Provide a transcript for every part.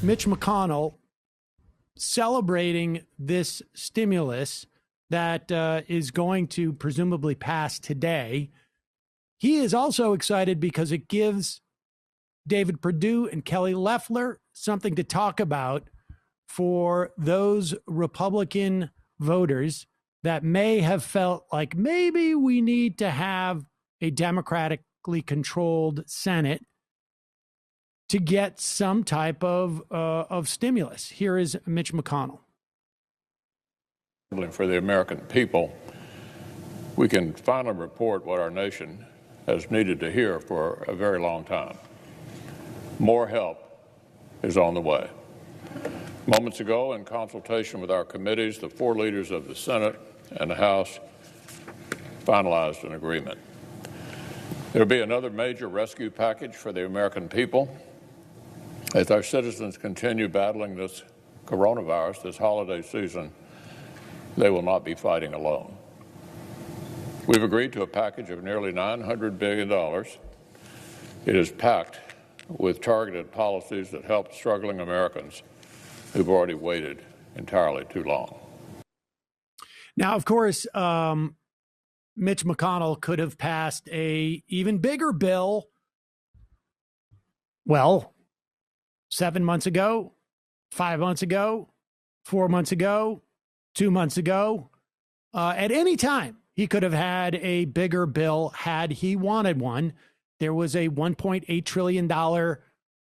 Mitch McConnell celebrating this stimulus that is going to presumably pass today. He is also excited because it gives David Perdue and Kelly Loeffler something to talk about for those Republican voters that may have felt like maybe we need to have a democratically controlled Senate to get some type of stimulus. Here is Mitch McConnell. For the American people, we can finally report what our nation has needed to hear for a very long time. More help is on the way. Moments ago, in consultation with our committees, the 4 leaders of the Senate and the House finalized an agreement. There will be another major rescue package for the American people. As our citizens continue battling this coronavirus this holiday season, they will not be fighting alone. We've agreed to a package of nearly $900 billion. It is packed with targeted policies that help struggling Americans who've already waited entirely too long. Now, of course, Mitch McConnell could have passed a even bigger bill, well, 7 months ago, 5 months ago, 4 months ago, 2 months ago. At any time, he could have had a bigger bill had he wanted one. There was a $1.8 trillion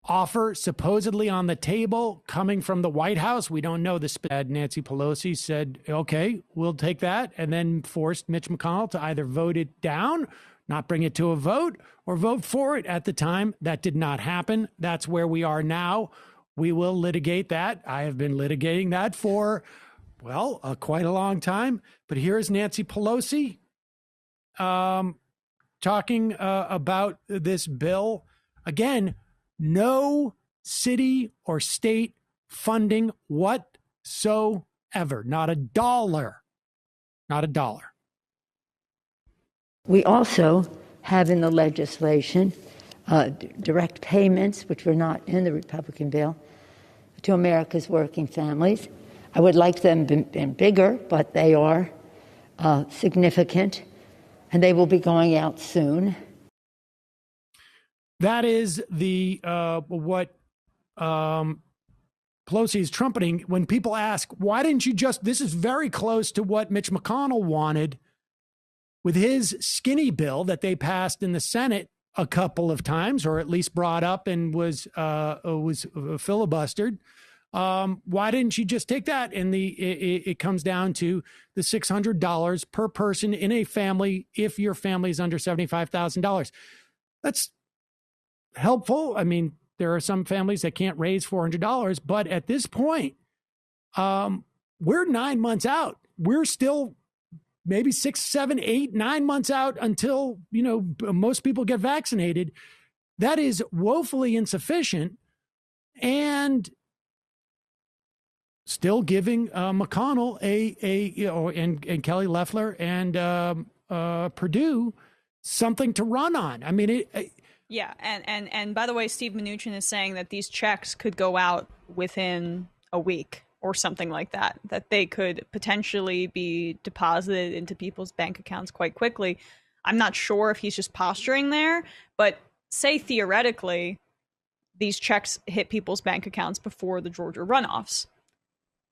offer supposedly on the table coming from the White House. We don't know. Nancy Pelosi said, okay, we'll take that, and then forced Mitch McConnell to either vote it down, not bring it to a vote, or vote for it at the time. That did not happen. That's where we are now. We will litigate that. I have been litigating that for, well, quite a long time. But here's Nancy Pelosi talking about this bill. Again, no city or state funding whatsoever. Not a dollar. Not a dollar. We also have in the legislation direct payments, which were not in the Republican bill, to America's working families. I would like them been bigger, but they are significant, and they will be going out soon. That is the what Pelosi is trumpeting when people ask, why didn't you just, this is very close to what Mitch McConnell wanted with his skinny bill that they passed in the Senate a couple of times, or at least brought up and was filibustered. Why didn't you just take that? And it comes down to the $600 per person in a family if your family is under $75,000. That's helpful. I mean, there are some families that can't raise $400, but at this point, we're 9 months out. We're still maybe 6, 7, 8, 9 months out until, most people get vaccinated. That is woefully insufficient, and still giving McConnell and Kelly Loeffler and Perdue something to run on. I mean, yeah, and by the way, Steve Mnuchin is saying that these checks could go out within a week or something like that, that they could potentially be deposited into people's bank accounts quite quickly. I'm not sure if he's just posturing there, but say theoretically these checks hit people's bank accounts before the Georgia runoffs.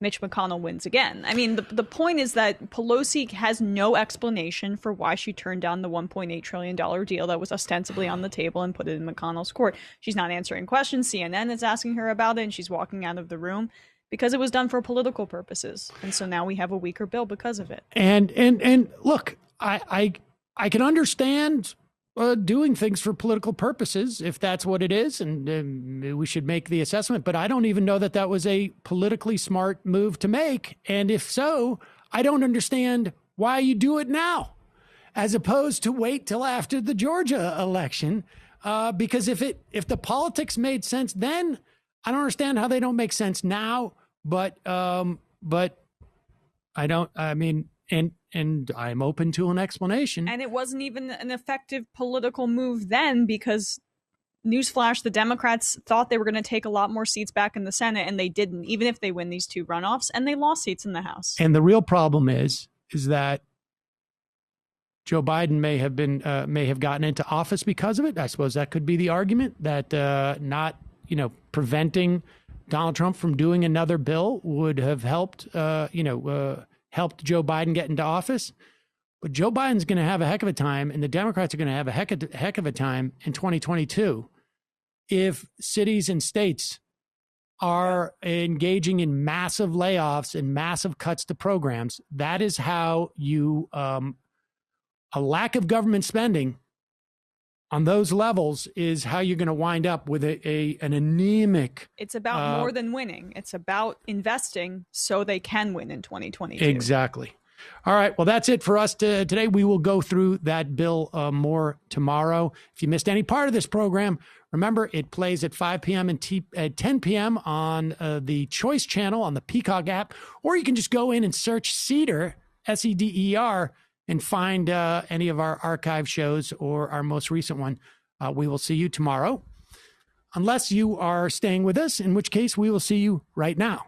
Mitch McConnell wins again. I mean, the point is that Pelosi has no explanation for why she turned down the $1.8 trillion deal that was ostensibly on the table and put it in McConnell's court. She's not answering questions. CNN is asking her about it, and she's walking out of the room because it was done for political purposes. And so now we have a weaker bill because of it. And look, I can understand doing things for political purposes, if that's what it is, and we should make the assessment. But I don't even know that that was a politically smart move to make. And if so, I don't understand why you do it now, as opposed to wait till after the Georgia election. Because if the politics made sense then, I don't understand how they don't make sense now. But I don't. I mean, and I'm open to an explanation. And it wasn't even an effective political move then, because newsflash, the Democrats thought they were going to take a lot more seats back in the Senate, and they didn't, even if they win these 2 runoffs, and they lost seats in the House. And the real problem is that Joe Biden may have gotten into office because of it. I suppose that could be the argument, that not preventing Donald Trump from doing another bill would have helped helped Joe Biden get into office. But Joe Biden's going to have a heck of a time, and the Democrats are going to have a heck of a time in 2022 if cities and states are engaging in massive layoffs and massive cuts to programs. That is how you a lack of government spending on those levels is how you're going to wind up with an anemic. It's about more than winning. It's about investing so they can win in 2022. Exactly. All right. Well, that's it for us today. We will go through that bill more tomorrow. If you missed any part of this program, remember it plays at 5 p.m. and at 10 p.m. on the Choice channel on the Peacock app, or you can just go in and search Seder, Seder, and find any of our archive shows or our most recent one. We will see you tomorrow, unless you are staying with us, in which case we will see you right now.